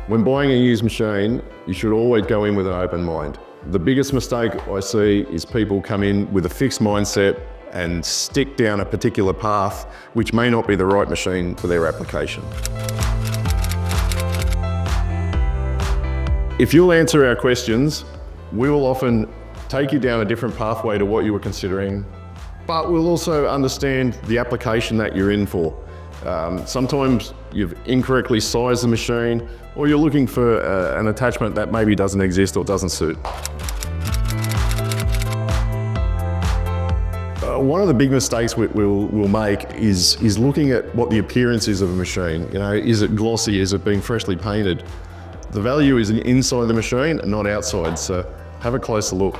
When buying a used machine, you should always go in with an open mind. The biggest mistake I see is people come in with a fixed mindset and stick down a particular path, which may not be the right machine for their application. If you'll answer our questions, we will often take you down a different pathway to what you were considering, but we'll also understand the application that you're in for. Sometimes you've incorrectly sized the machine, or you're looking for an attachment that maybe doesn't exist or doesn't suit. One of the big mistakes we'll make is looking at what the appearance is of a machine. You know, is it glossy? Is it being freshly painted? The value is inside the machine and not outside, so have a closer look.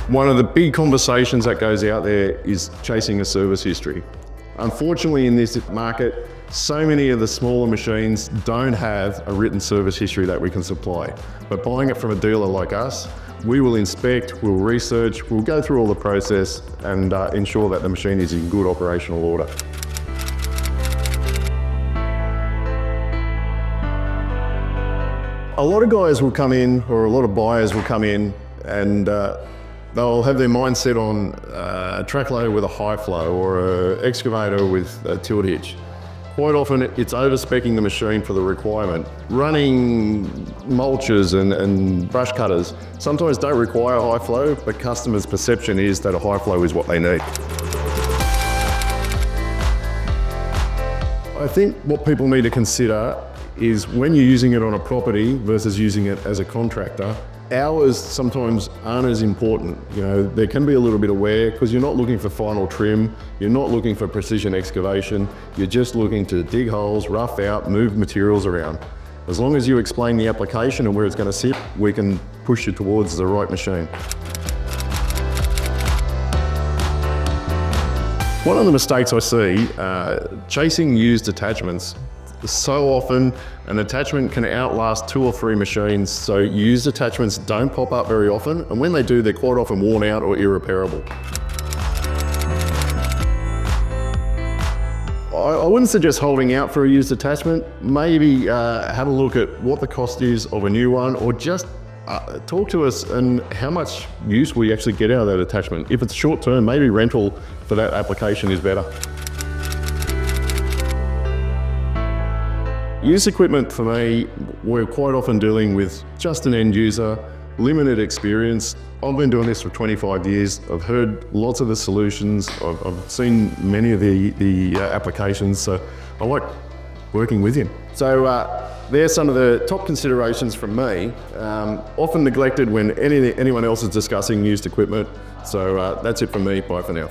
One of the big conversations that goes out there is chasing a service history. Unfortunately, in this market, so many of the smaller machines don't have a written service history that we can supply. But buying it from a dealer like us, we will inspect, we'll research, we'll go through all the process and ensure that the machine is in good operational order. A lot of guys will come in, or a lot of buyers will come in and they'll have their mind set on a track loader with a high flow or an excavator with a tilt hitch. Quite often it's over-speccing the machine for the requirement. Running mulchers and brush cutters sometimes don't require high flow, but customers' perception is that a high flow is what they need. I think what people need to consider is when you're using it on a property versus using it as a contractor, hours sometimes aren't as important. You know, there can be a little bit of wear because you're not looking for final trim, you're not looking for precision excavation, you're just looking to dig holes, rough out, move materials around. As long as you explain the application and where it's going to sit, we can push you towards the right machine. One of the mistakes I see, chasing used attachments. So often an attachment can outlast 2 or 3 machines, so used attachments don't pop up very often, and when they do, they're quite often worn out or irreparable. I wouldn't suggest holding out for a used attachment. Maybe have a look at what the cost is of a new one, or just talk to us and how much use we actually get out of that attachment. If it's short term, maybe rental for that application is better. Used equipment for me, we're quite often dealing with just an end user, limited experience. I've been doing this for 25 years. I've heard lots of the solutions. I've seen many of the applications, so I like working with you. So there's some of the top considerations from me, often neglected when anyone else is discussing used equipment. So that's it from me. Bye for now.